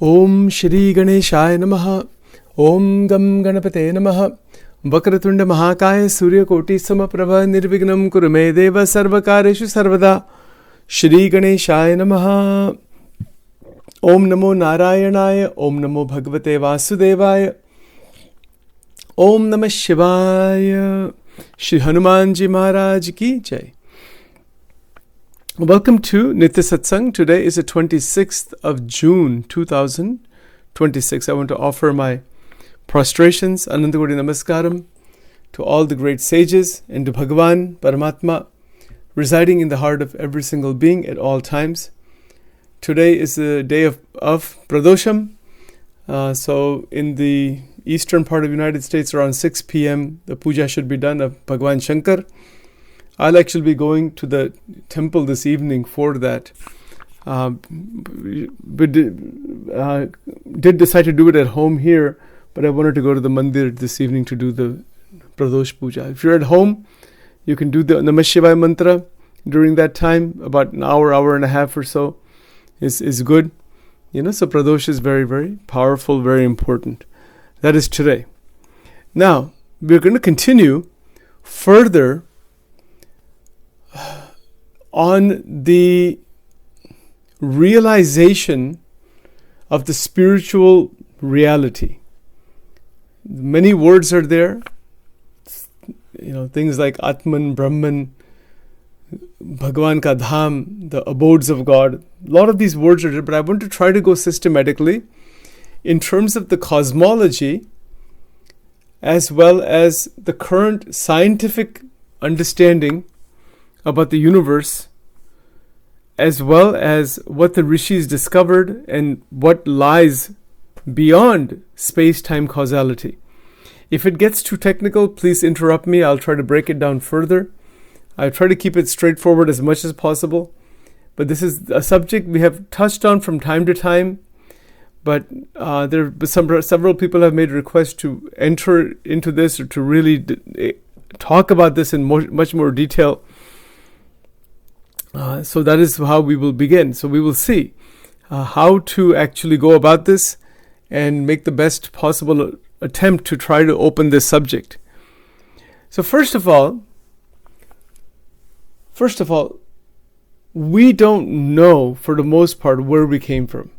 Om Shri Ganeshaya Namaha. Om Gam Ganapate Namaha. Vakratunda Mahakaya Surya Koti Samaprabha Nirvignam Kurume Deva Sarvakareshu Sarvada. Shri Ganeshaya Namaha. Om Namo Narayanaya. Om Namo Bhagavate Vasudevaya. Om Namah Shivaya. Shri Hanumanji Maharaj Ki Jai. Welcome to Nitya Satsang. Today is the 26th of June 2026. I want to offer my prostrations, Anandagodi Namaskaram, to all the great sages and to Bhagavan, Paramatma, residing in the heart of every single being at all times. Today is the day of Pradosham. So in the eastern part of the United States, around 6 p.m., the puja should be done of Bhagavan Shankar. I'll actually be going to the temple this evening for that. But did decide to do it at home here, but I wanted to go to the mandir this evening to do the Pradosh Puja. If you're at home, you can do the Namah Shivaya mantra during that time, about an hour and a half or so is good. So Pradosh is very, very powerful, very important. That is today. Now, we're going to continue further on the realization of the spiritual reality. Many words are there, things like Atman, Brahman, Bhagavan ka Dham, the abodes of God. A lot of these words are there, but I want to try to go systematically in terms of the cosmology as well as the current scientific understanding about the universe, as well as what the rishis discovered and what lies beyond space-time causality. If it gets too technical, please interrupt me. I'll try to break it down further. I try to keep it straightforward as much as possible. But this is a subject we have touched on from time to time. But several people have made requests to enter into this or to really talk about this in much more detail. So that is how we will begin. So we will see how to actually go about this and make the best possible attempt to try to open this subject. So first of all, we don't know for the most part where we came from.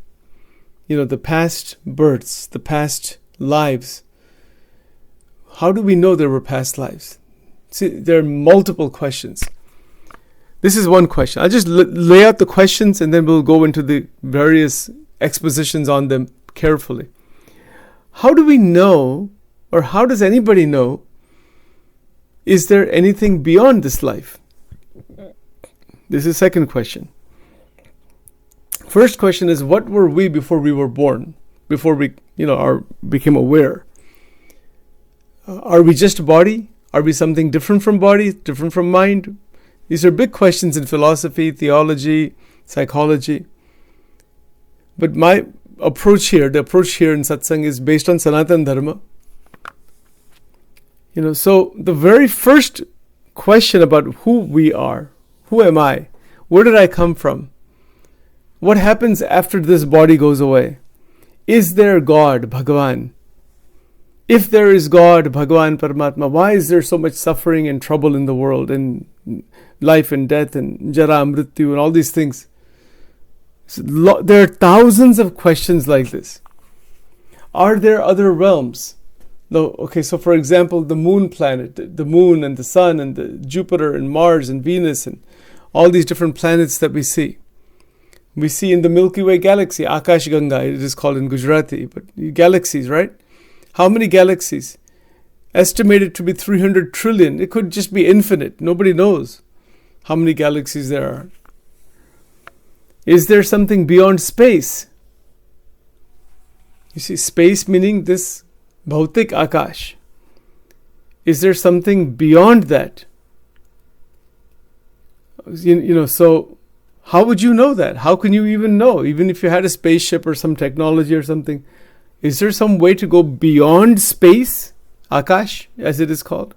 The past births, the past lives. How do we know there were past lives? See, there are multiple questions. This is one question. I'll just lay out the questions and then we'll go into the various expositions on them carefully. How do we know, or how does anybody know, is there anything beyond this life? This is the second question. First question is, what were we before we were born? Before we, became aware? Are we just a body? Are we something different from body, different from mind? These are big questions in philosophy, theology, psychology. But my approach here, the approach here in satsang is based on Sanatana Dharma. So the very first question about who we are, who am I? Where did I come from? What happens after this body goes away? Is there God, Bhagavan? If there is God, Bhagavan, Paramatma, why is there so much suffering and trouble in the world, and life and death and jara, mrityu and all these things? So there are thousands of questions like this. Are there other realms? So for example, the moon planet, the moon and the sun and the Jupiter and Mars and Venus and all these different planets that we see. We see in the Milky Way galaxy, Akash Ganga, it is called in Gujarati, but galaxies, right? How many galaxies? Estimated to be 300 trillion. It could just be infinite. Nobody knows how many galaxies there are. Is there something beyond space? You see, space meaning this bhautik akash. Is there something beyond that? So how would you know that? How can you even know? Even if you had a spaceship or some technology or something, is there some way to go beyond space? Akash, as it is called.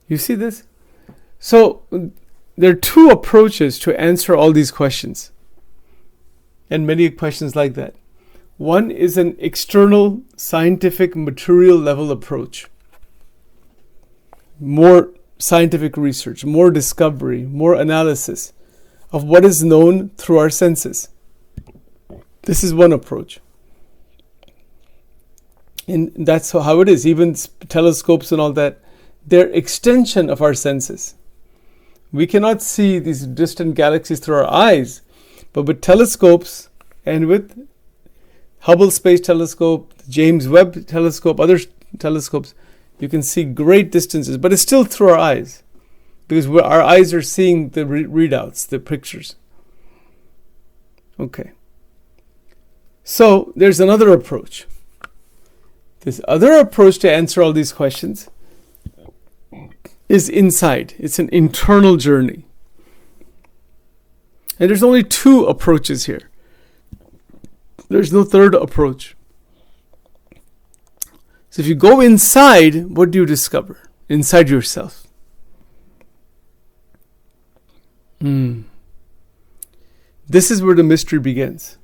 You see this? So there are two approaches to answer all these questions. and many questions like that. One is an external, scientific, material level approach. More scientific research, more discovery, more analysis of what is known through our senses. This is one approach. And that's how it is. Even telescopes and all that, they're extension of our senses. We cannot see these distant galaxies through our eyes, but with telescopes and with Hubble Space Telescope, James Webb Telescope, other telescopes, you can see great distances, but it's still through our eyes because our eyes are seeing the readouts, the pictures. Okay. So there's another approach. This other approach to answer all these questions is inside. It's an internal journey. And there's only two approaches here. There's no third approach. So if you go inside, what do you discover? Inside yourself. This is where the mystery begins.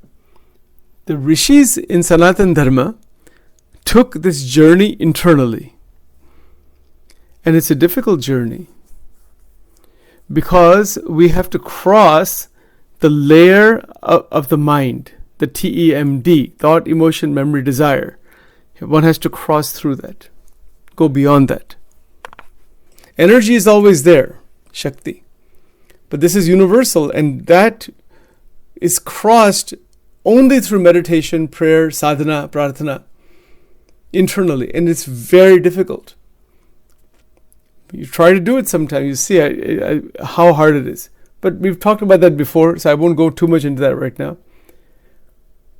The rishis in Sanatana Dharma took this journey internally. And it's a difficult journey because we have to cross the layer of the mind, the TEMD, thought, emotion, memory, desire. One has to cross through that, go beyond that. Energy is always there, Shakti. But this is universal, and that is crossed only through meditation, prayer, sadhana, prarthana, internally. And it's very difficult. You try to do it sometime, you see how hard it is. But we've talked about that before, so I won't go too much into that right now.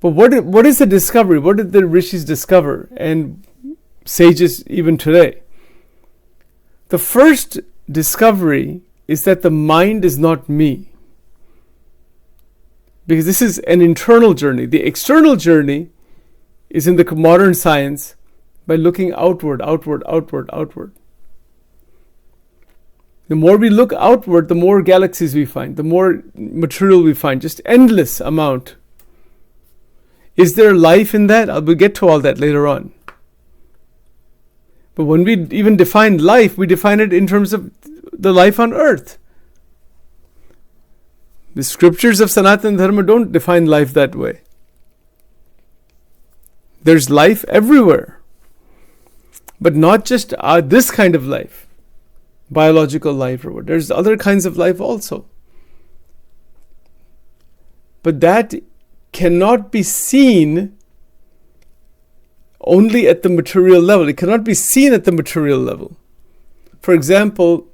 But what is the discovery? What did the rishis discover? And sages even today. The first discovery is that the mind is not me. Because this is an internal journey. The external journey is in the modern science by looking outward, outward, outward, outward. The more we look outward, the more galaxies we find, the more material we find, just endless amount. Is there life in that? We'll get to all that later on. But when we even define life, we define it in terms of the life on earth. The scriptures of Sanatana Dharma don't define life that way. There's life everywhere. But not just this kind of life. Biological life or what. There's other kinds of life also. But that cannot be seen only at the material level. It cannot be seen at the material level. For example,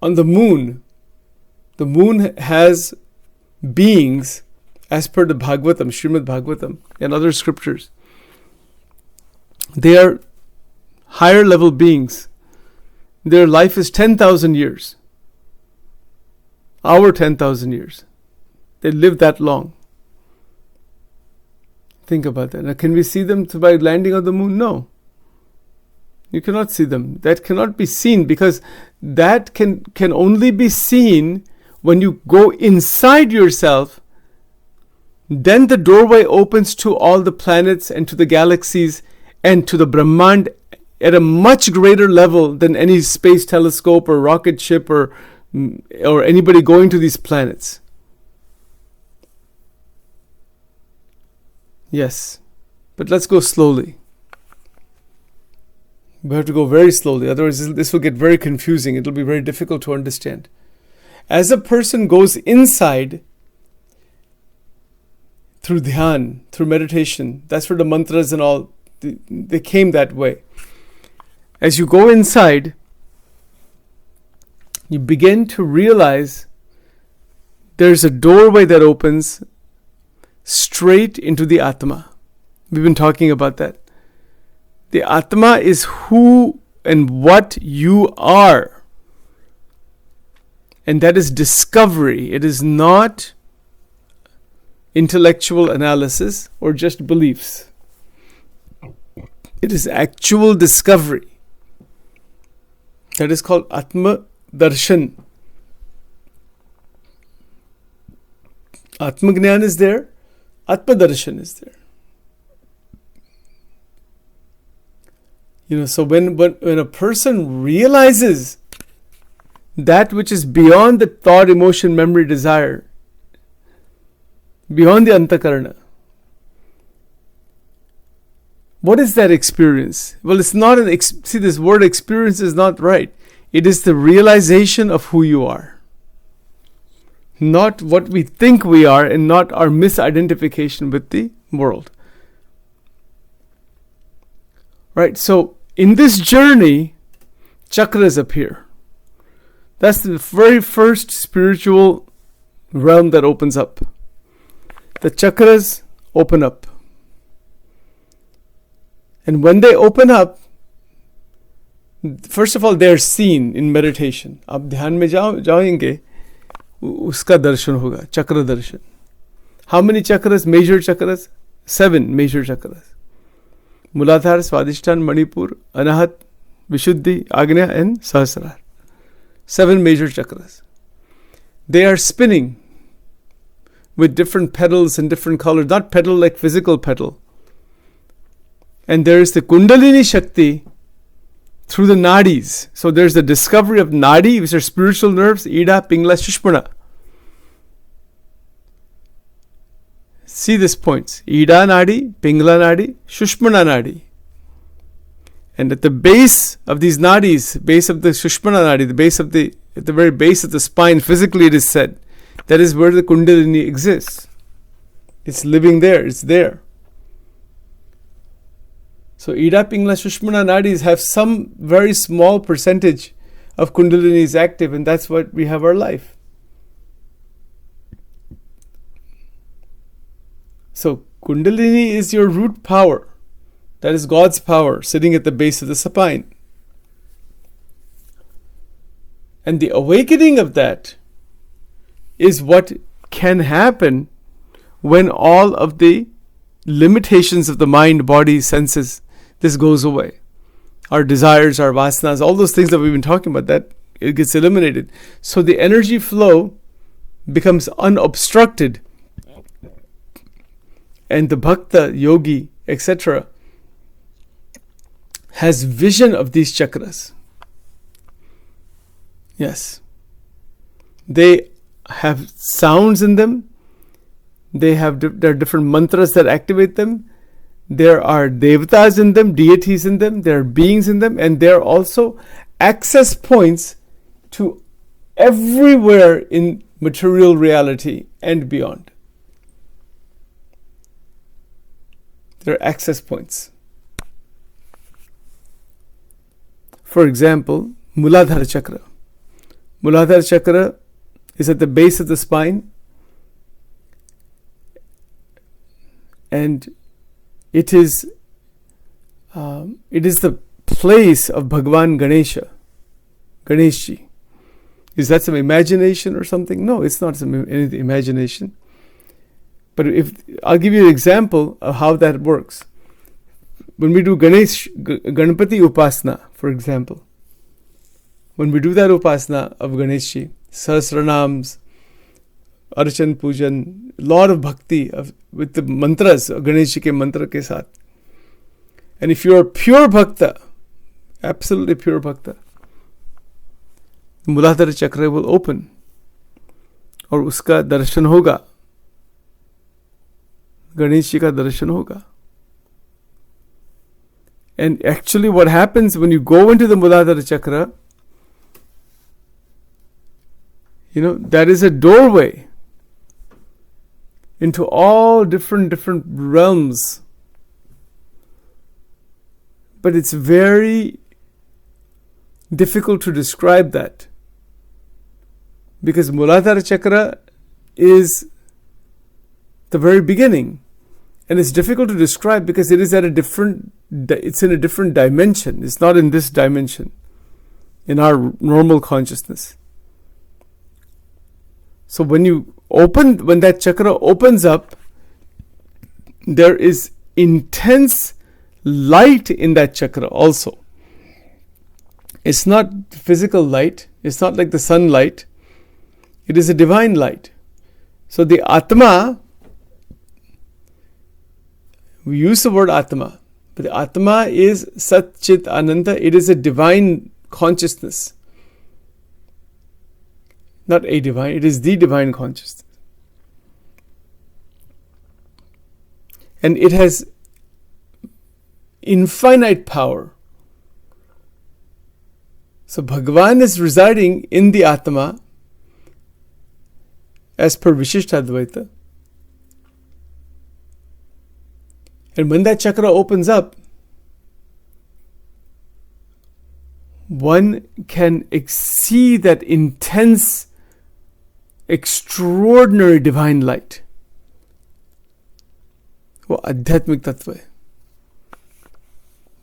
on the moon has beings as per the Bhagavatam, Srimad Bhagavatam, and other scriptures. They are higher level beings. Their life is 10,000 years. Our 10,000 years. They live that long. Think about that. Now, can we see them by landing on the moon? No. You cannot see them. That cannot be seen because that can only be seen when you go inside yourself. Then the doorway opens to all the planets and to the galaxies and to the Brahmand at a much greater level than any space telescope or rocket ship or anybody going to these planets. Yes, but let's go slowly. We have to go very slowly, otherwise this will get very confusing. It will be very difficult to understand. As a person goes inside through dhyan, through meditation, that's where the mantras and all, they came that way. As you go inside, you begin to realize there's a doorway that opens straight into the Atma. We've been talking about that. The Atma is who and what you are. And that is discovery. It is not intellectual analysis or just beliefs. It is actual discovery. That is called Atma Darshan. Atmagnan is there, Atmadarshan is there. So when a person realizes that which is beyond the thought, emotion, memory, desire, beyond the antakarana, what is that experience? Well, it's not see, this word experience is not right. It is the realization of who you are. Not what we think we are, and not our misidentification with the world. Right? So, in this journey, chakras appear. That's the very first spiritual realm that opens up. The chakras open up. And when they open up, first of all, they are seen in meditation. आप ध्यान में जाएंगे, उसका दर्शन होगा, chakra darshan. How many chakras? Major chakras? 7 major chakras. Muladhara, Swadhisthana, Manipur, Anahat, Vishuddhi, Agnya, and Sahasrara. 7 major chakras. They are spinning with different petals and different colors. Not petal like physical petal. And there is the Kundalini Shakti through the nadis. So there's the discovery of nadi, which are spiritual nerves, Ida, Pingla, Shushmana. See these points. Ida nadi, Pingla nadi, Shushmana nadi. And at the base of these nadis, base of the Shushmana nadi, at the very base of the spine, physically it is said, that is where the Kundalini exists. It's living there, it's there. So Ida, Pingla, Shushmana nadis have some very small percentage of Kundalini is active, and that's what we have our life. So Kundalini is your root power. That is God's power sitting at the base of the spine. And the awakening of that is what can happen when all of the limitations of the mind, body, senses, this goes away. Our desires, our vasanas, all those things that we've been talking about, that it gets eliminated. So the energy flow becomes unobstructed. And the bhakta, yogi, etc. has vision of these chakras. Yes. They have sounds in them. There are different mantras that activate them. There are devatas in them, deities in them. There are beings in them. And there are also access points to everywhere in material reality and beyond. There are access points. For example, Muladhara Chakra. Muladhara Chakra is at the base of the spine, and it is the place of Bhagwan Ganesha, Ganeshji. Is that some imagination or something? No, it's not some imagination. But I'll give you an example of how that works. When we do Ganpati Upasana, for example, when we do that Upasana of Ganeshji, Sahasranams, Archan Pujan, lot of bhakti with the mantras, Ganeshji ke mantra ke saath. And if you are pure bhakta, absolutely pure bhakta, Muladhara Chakra will open और उसका दर्शन होगा, गणेश जी का दर्शन होगा. And actually what happens when you go into the Muladhara Chakra, that is a doorway into all different realms. But it's very difficult to describe that, because Muladhara Chakra is the very beginning, and it's difficult to describe because it is it's in a different dimension. It's not in this dimension, in our normal consciousness. So when that chakra opens up, there is intense light in that chakra also. It's not physical light. It's not like the sunlight. It is a divine light. So the Atma, we use the word Atma, but the Atma is Sat Chit Ananta. It is a divine consciousness. Not a divine, it is the divine consciousness. And it has infinite power. So Bhagavan is residing in the Atma as per Vishishtadvaita. And when that chakra opens up, one can see that intense, extraordinary divine light. वो आध्यात्मिक तत्व है.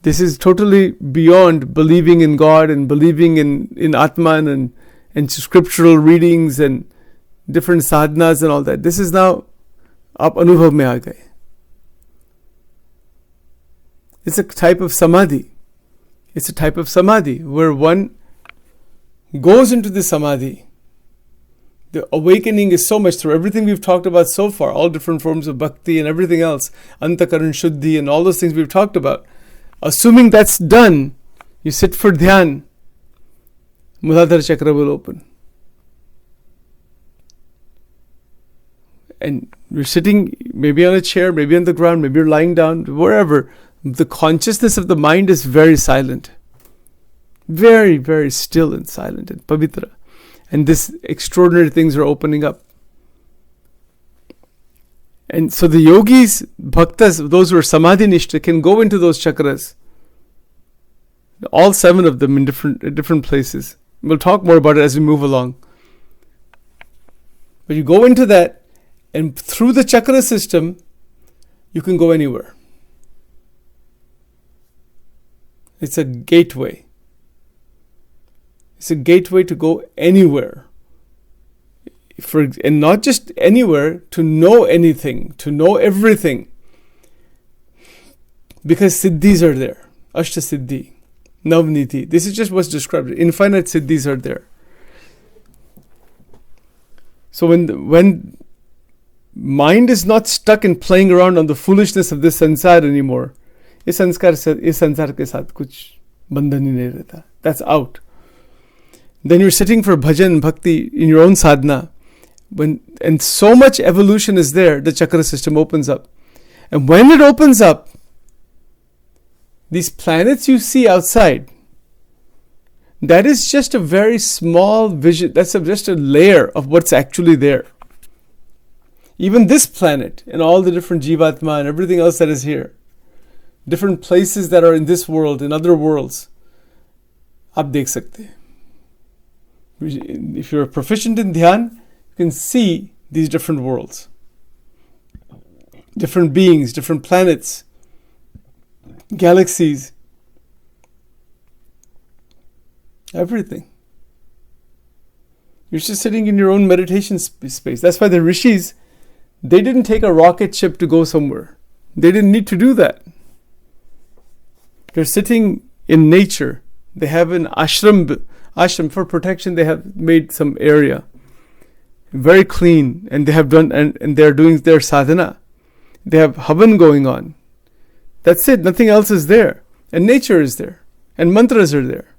This is totally beyond believing in God and believing in Atman and scriptural readings and different sadhanas and all that. This is now आप अनुभव में आ गए. It's a type of samadhi. It's a type of samadhi where one goes into the samadhi. The awakening is so much through everything we've talked about so far, all different forms of bhakti and everything else, antakaran shuddhi and all those things we've talked about. Assuming that's done, you sit for dhyan, Muladhara chakra will open. And you're sitting maybe on a chair, maybe on the ground, maybe you're lying down, wherever. The consciousness of the mind is very silent. Very, very still and silent and pavitra. And these extraordinary things are opening up. And so the yogis, bhaktas, those who are samadhi nishta, can go into those chakras. All 7 of them in different places. We'll talk more about it as we move along. But you go into that, and through the chakra system, you can go anywhere. It's a gateway. It's a gateway to go anywhere. And not just anywhere, to know anything, to know everything. Because siddhis are there. Ashta siddhi, navniti. This is just what's described. Infinite siddhis are there. So when mind is not stuck in playing around on the foolishness of this sansar anymore, इस संसार के साथ कुछ बंधन ही नहीं रहता. That's out. Then you're sitting for bhajan, bhakti in your own sadhana. And so much evolution is there, the chakra system opens up. And when it opens up, these planets you see outside, that is just a very small vision. That's just a layer of what's actually there. Even this planet and all the different jivatma and everything else that is here, different places that are in this world, in other worlds, आप देख सकते हैं. If you're proficient in dhyan, you can see these different worlds, different beings, different planets, galaxies, everything. You're just sitting in your own meditation space. That's why the rishis, they didn't take a rocket ship to go somewhere. They didn't need to do that. They're sitting in nature. They have an ashram for protection. They have made some area very clean, and they have done, and they're doing their sadhana. They have havan going on. That's it. Nothing else is there. And nature is there. And mantras are there.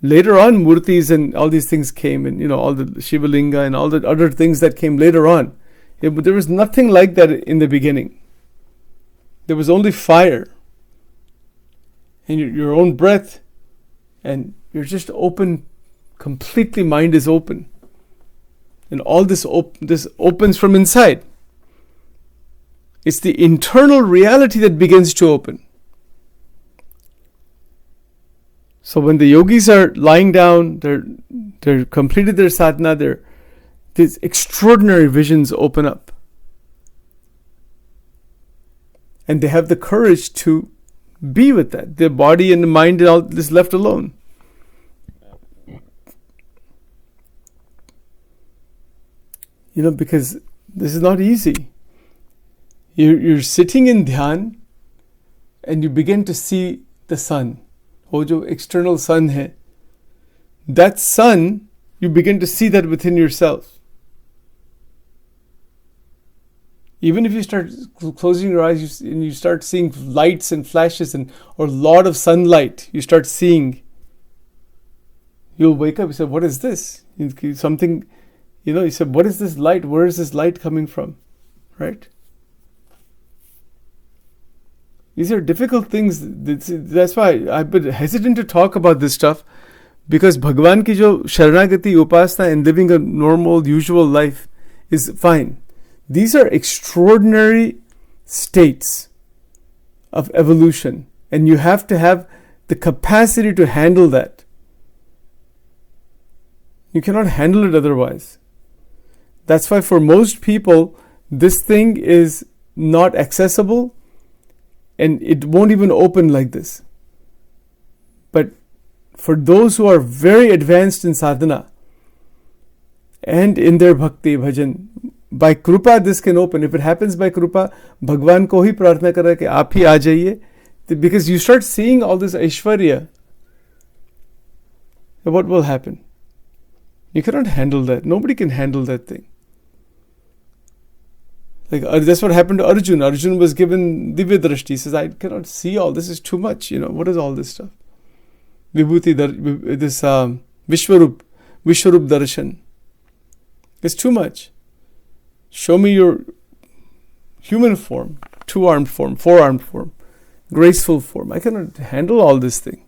Later on, murtis and all these things came, and all the Shiva Linga and all the other things that came later on. There was nothing like that in the beginning. There was only fire and your own breath, and you're just open, completely mind is open. And all this opens from inside. It's the internal reality that begins to open. So when the yogis are lying down, they're completed their sadhana, these extraordinary visions open up. And they have the courage to be with that. Their body and the mind and all is left alone. Because this is not easy. You're sitting in dhyan and you begin to see the sun. वो जो external sun है, that sun, you begin to see that within yourself. Even if you start closing your eyes and you start seeing lights and flashes or a lot of sunlight, you start seeing, you'll wake up and say, what is this? Something, you say, what is this light? Where is this light coming from? Right? These are difficult things. That's why I've been hesitant to talk about this stuff, because Bhagwan ki jo Sharanagati, Upasana and living a normal, usual life is fine. These are extraordinary states of evolution, and you have to have the capacity to handle that. You cannot handle it otherwise. That's why for most people, this thing is not accessible, and it won't even open like this. But for those who are very advanced in sadhana and in their bhakti, bhajan, by krupa this can open. If it happens by krupa, Bhagwan ko hi prarthana kar raha hai ki aap hi aa jaiye, because you start seeing all this Aishwarya, what will happen? You cannot handle that. Nobody can handle that thing. Like that's what happened to Arjun. Arjun was given Divya Drashti. He says, I cannot see all this. Is too much. What is all this stuff? Vibhuti, this Vishwarup Darshan. It's too much. Show me your human form, 2-armed form, 4-armed form, graceful form. I cannot handle all this thing.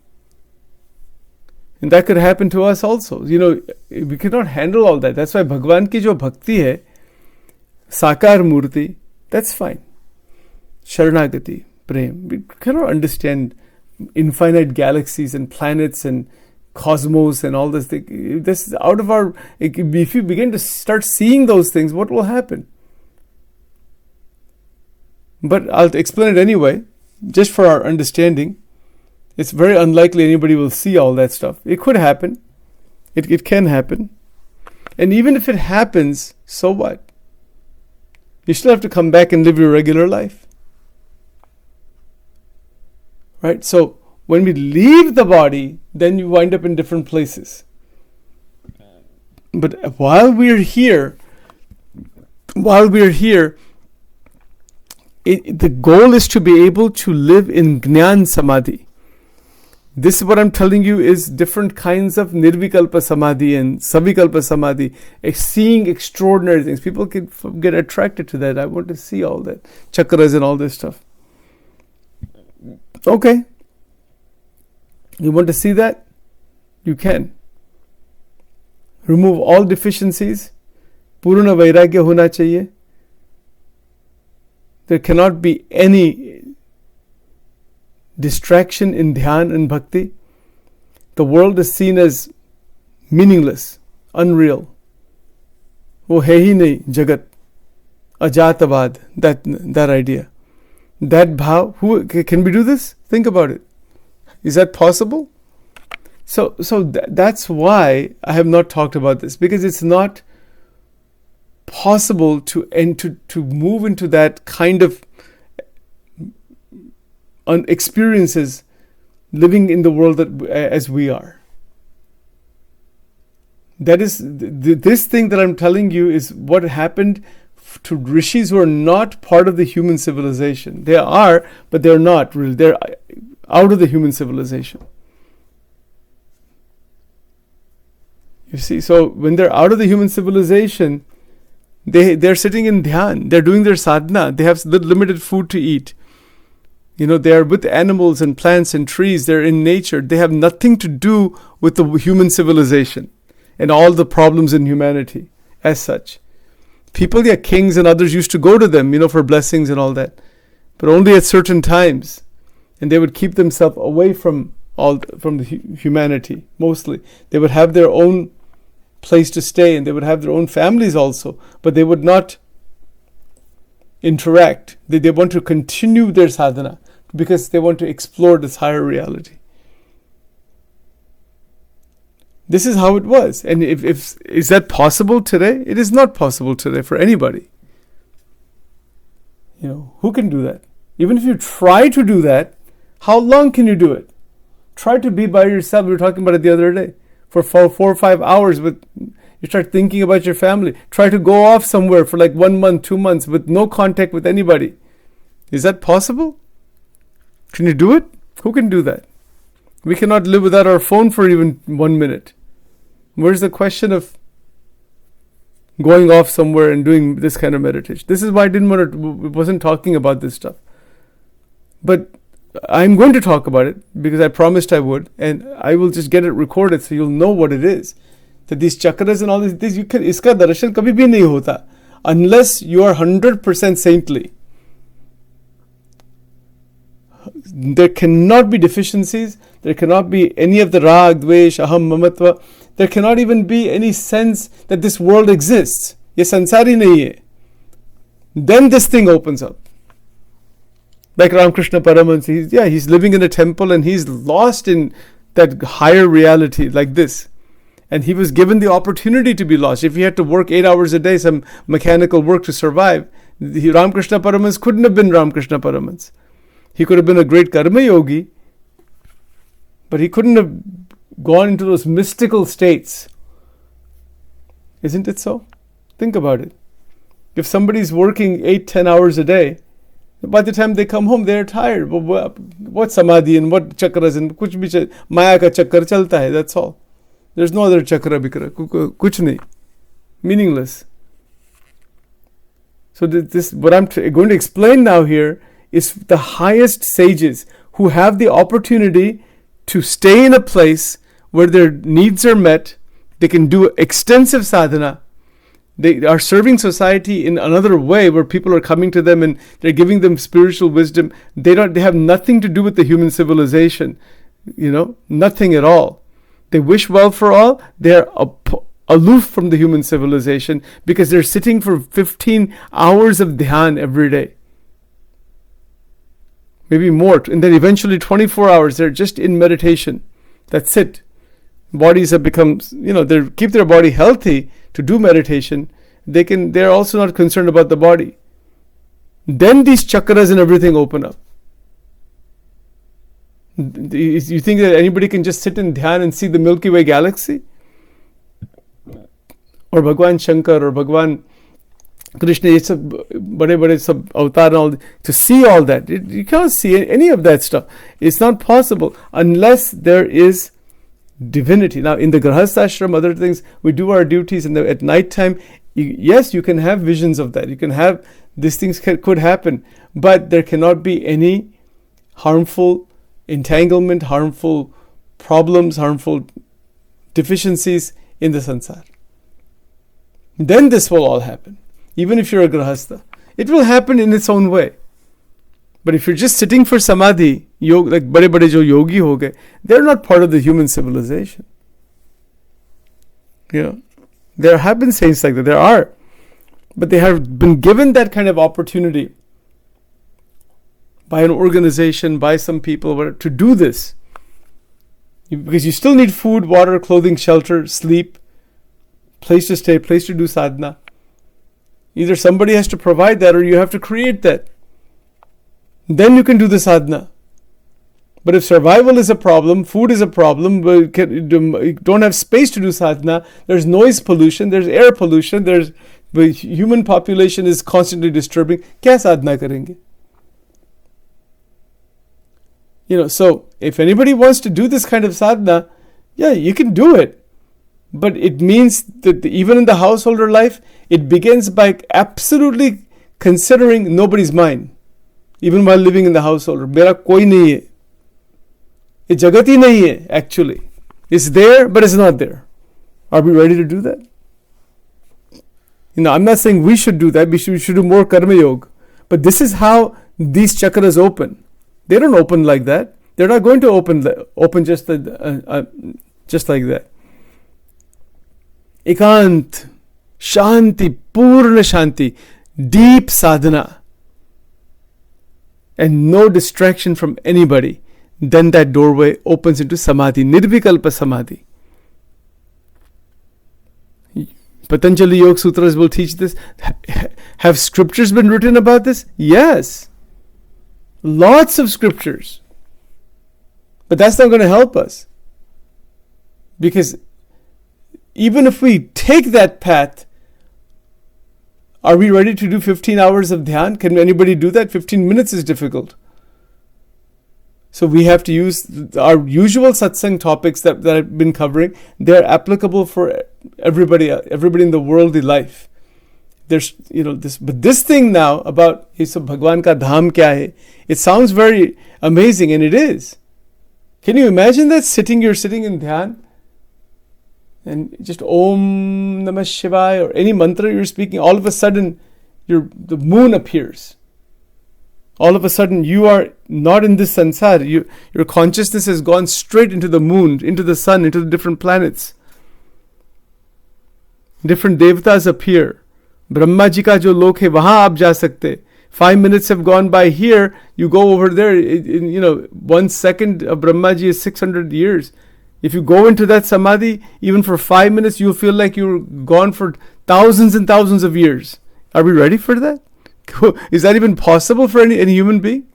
And that could happen to us also. We cannot handle all that. That's why Bhagwan ki jo bhakti hai, Sakar Murti, that's fine. Sharanagati, Prem. We cannot understand infinite galaxies and planets and cosmos and all this thing. This is out of our... If you begin to start seeing those things, what will happen? But I'll explain it anyway, just for our understanding. It's very unlikely anybody will see all that stuff. It could happen. It can happen. And even if it happens, so what? You still have to come back and live your regular life. Right? So when we leave the body, then you wind up in different places. But while we're here, the goal is to be able to live in Jnana Samadhi. This is what I'm telling you is different kinds of Nirvikalpa Samadhi and Savikalpa Samadhi, seeing extraordinary things. People can get attracted to that. I want to see all that. Chakras and all this stuff. Okay. You want to see that? You can. Remove all deficiencies. Purna Vairagya hona chahiye. There cannot be any distraction in dhyan and bhakti. The world is seen as meaningless, unreal. Wo hai hi nahi, jagat, ajatavad, that idea. That bhav, can we do this? Think about it. Is that possible? So that's why I have not talked about this, because it's not possible to move into that kind of experiences living in the world as we are. That is, this thing that I'm telling you is what happened to rishis who are not part of the human civilization. They are, but they're not really. They're out of the human civilization. You see, so when they're out of the human civilization, they're sitting in dhyan, they're doing their sadhana, they have limited food to eat. They are with animals and plants and trees, they're in nature. They have nothing to do with the human civilization and all the problems in humanity as such. People, kings and others used to go to them, for blessings and all that, but only at certain times. And they would keep themselves away from the humanity, mostly. They would have their own place to stay, and they would have their own families also, but they would not interact. They want to continue their sadhana because they want to explore this higher reality. This is how it was. And if is that possible today? It is not possible today for anybody. Who can do that? Even if you try to do that, how long can you do it? Try to be by yourself. We were talking about it the other day. For 4 or 5 hours with You start thinking about your family. Try to go off somewhere for like 1 month, 2 months with no contact with anybody. Is that possible? Can you do it? Who can do that? We cannot live without our phone for even 1 minute. Where's the question of going off somewhere and doing this kind of meditation? This is why I wasn't talking about this stuff. But I'm going to talk about it because I promised I would, and I will just get it recorded so you'll know what it is. That these chakras and all this, iska darshan kabhi bhi nahi hota unless you are 100% saintly. There cannot be deficiencies. There cannot be any of the rag, dvesh, aham, mamatva. There cannot even be any sense that this world exists. Ye sansari nahi hai. Then this thing opens up. Like Ramakrishna Paramahansa, he's living in a temple and he's lost in that higher reality like this. And he was given the opportunity to be lost. If he had to work 8 hours a day, some mechanical work to survive, Ramakrishna Paramahansa couldn't have been Ramakrishna Paramahansa. He could have been a great karma yogi, but he couldn't have gone into those mystical states. Isn't it so? Think about it. If somebody's working 8-10 hours a day, by the time they come home, they're tired. What samadhi and what chakras and kuch bhi maya ka chakra chalta hai, that's all. There's no other chakra bikra, kuch nahi. Meaningless. So this what I'm going to explain now here is the highest sages who have the opportunity to stay in a place where their needs are met. They can do extensive sadhana. They are serving society in another way where people are coming to them and they're giving them spiritual wisdom. They have nothing to do with the human civilization. Nothing at all. They wish well for all. They're aloof from the human civilization because they're sitting for 15 hours of dhyan every day. Maybe more. And then eventually 24 hours, they're just in meditation. That's it. Bodies have become, they keep their body healthy to do meditation. They're also not concerned about the body. Then these chakras and everything open up. You think that anybody can just sit in dhyan and see the Milky Way galaxy? Or Bhagwan Shankar or Bhagwan Krishna, it's a bade sab avatar and all, to see all that. You can't see any of that stuff. It's not possible unless there is divinity. Now in the Grahastha ashram, other things, we do our duties, and at night time, yes, you can have visions of that. You can have, these things could happen, but there cannot be any harmful entanglement, harmful problems, harmful deficiencies in the sansar. Then this will all happen. Even if you're a grahastha, it will happen in its own way. But if you're just sitting for samadhi, like bade jo yogi ho gaye, they're not part of the human civilization. There have been saints like that. There are. But they have been given that kind of opportunity by an organization, by some people, to do this. Because you still need food, water, clothing, shelter, sleep, place to stay, place to do sadhana. Either somebody has to provide that or you have to create that. Then you can do the sadhana. But if survival is a problem, food is a problem, you don't have space to do sadhana, there's noise pollution, there's air pollution, the human population is constantly disturbing, kya sadhana karenge? So if anybody wants to do this kind of sadhana, you can do it. But it means that even in the householder life, it begins by absolutely considering nobody's mind. Even while living in the householder. Mera koi nahi hai. Ye jagat hi nahi hai, actually. It's there, but it's not there. Are we ready to do that? I'm not saying we should do that. We should do more karma yoga. But this is how these chakras open. They don't open like that. They're not going to open just like that. Ekant, Shanti, Purna Shanti, deep sadhana, and no distraction from anybody. Then that doorway opens into samadhi, nirvikalpa samadhi. Patanjali Yoga Sutras will teach this. Have scriptures been written about this? Yes. Lots of scriptures. But that's not going to help us. Because even if we take that path, are we ready to do 15 hours of dhyan? Can anybody do that? 15 minutes is difficult. So we have to use our usual satsang topics that I've been covering. They're applicable for everybody in the worldly life. There's, but this thing now about Bhagwan ka dham kya hai? It sounds very amazing, and it is. Can you imagine that you're sitting in dhyan, and just Om Namah Shivaya or any mantra you're speaking, all of a sudden the moon appears. All of a sudden you are not in this sansar. Your consciousness has gone straight into the moon, into the sun, into the different planets. Different devatas appear. Brahma ji ka jo lok hai, wahan aap ja sakte. 5 minutes have gone by here, you go over there. 1 second of Brahma ji is 600 years. If you go into that samadhi, even for 5 minutes, you'll feel like you're gone for thousands and thousands of years. Are we ready for that? Is that even possible for any human being?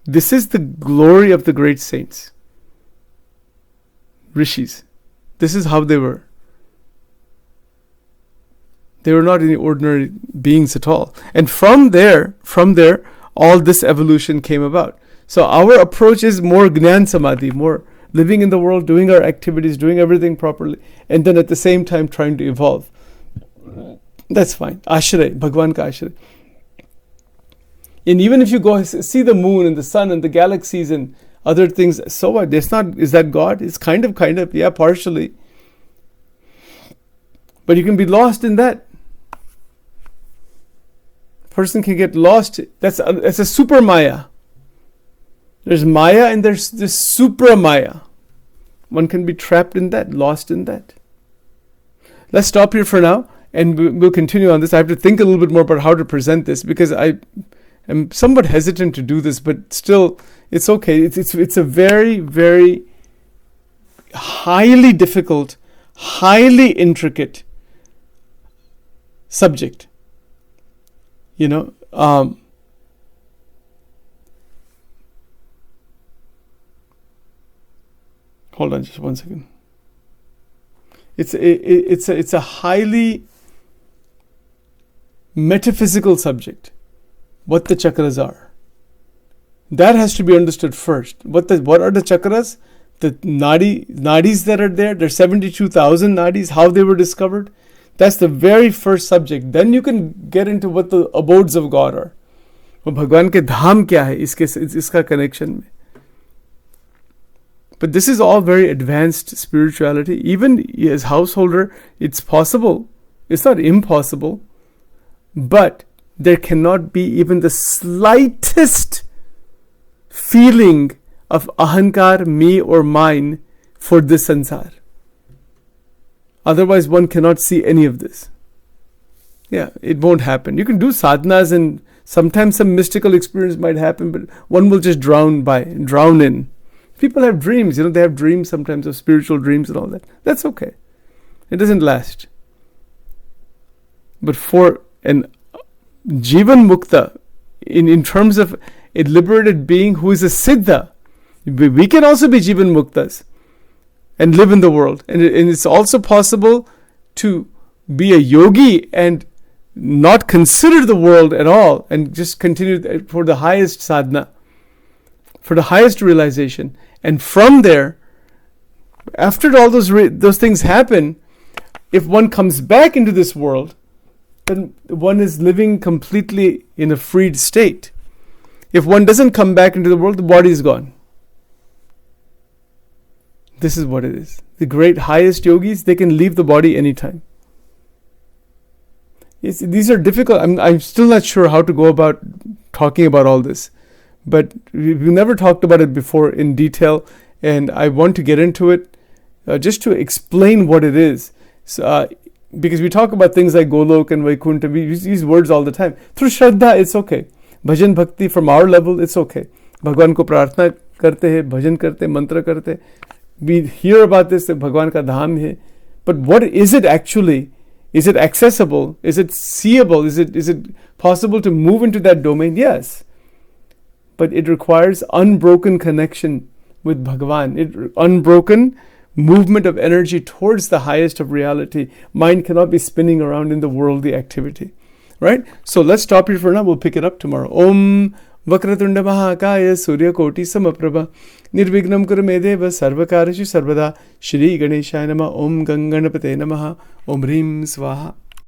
This is the glory of the great saints, rishis. This is how they were. They were not any ordinary beings at all. And from there, all this evolution came about. So our approach is more Gnan Samadhi, more living in the world, doing our activities, doing everything properly, and then at the same time trying to evolve. That's fine. Ashray, Bhagwan ka ashray. And even if you go see the moon and the sun and the galaxies and other things, so what? Is that God? It's kind of, yeah, partially. But you can be lost in that. Person can get lost. That's a super Maya. There's Maya and there's this supra Maya. One can be trapped in that, lost in that. Let's stop here for now, and we'll continue on this. I have to think a little bit more about how to present this, because I am somewhat hesitant to do this, but still, it's okay. It's a very, very highly difficult, highly intricate subject. Hold on just 1 second. It's a highly metaphysical subject. What the chakras are. That has to be understood first. What are the chakras? The nadis that are there. There's 72,000 nadis. How they were discovered. That's the very first subject. Then you can get into what the abodes of God are. Bhagwan ke dham kya hai? Iska connection mein. But this is all very advanced spirituality. Even as householder, it's possible. It's not impossible. But there cannot be even the slightest feeling of ahankar, me or mine for this sansar. Otherwise, one cannot see any of this. Yeah, it won't happen. You can do sadhanas and sometimes some mystical experience might happen, but one will just drown in. People have dreams, they have dreams sometimes of spiritual dreams and all that. That's okay. It doesn't last. But for an Jivan Mukta, in terms of a liberated being who is a Siddha, we can also be Jivan Muktas and live in the world. And it's also possible to be a yogi and not consider the world at all and just continue for the highest sadhana, for the highest realization. And from there, after all those things happen, if one comes back into this world, then one is living completely in a freed state. If one doesn't come back into the world, the body is gone. This is what it is. The great highest yogis, they can leave the body anytime. These are difficult. I'm still not sure how to go about talking about all this. But we've never talked about it before in detail, and I want to get into it just to explain what it is. So, because we talk about things like Golok and Vaikuntha, we use these words all the time. Through Shraddha, it's okay. Bhajan Bhakti, from our level, it's okay. Bhagwan ko prarthana karte hai, bhajan karte, mantra karte. We hear about this, that Bhagwan ka dham hai. But what is it actually? Is it accessible? Is it seeable? Is it possible to move into that domain? Yes. But it requires unbroken connection with Bhagavan. Unbroken movement of energy towards the highest of reality. Mind cannot be spinning around in the worldly activity. Right? So let's stop here for now. We'll pick it up tomorrow. Om Vakratunda Mahakaya Surya Koti Samaprabha Nirvignam Kurumedeva Sarvakarishu Sarvada Shri Ganeshaya Nama Om Ganganapate Namaha Om Rim Swaha.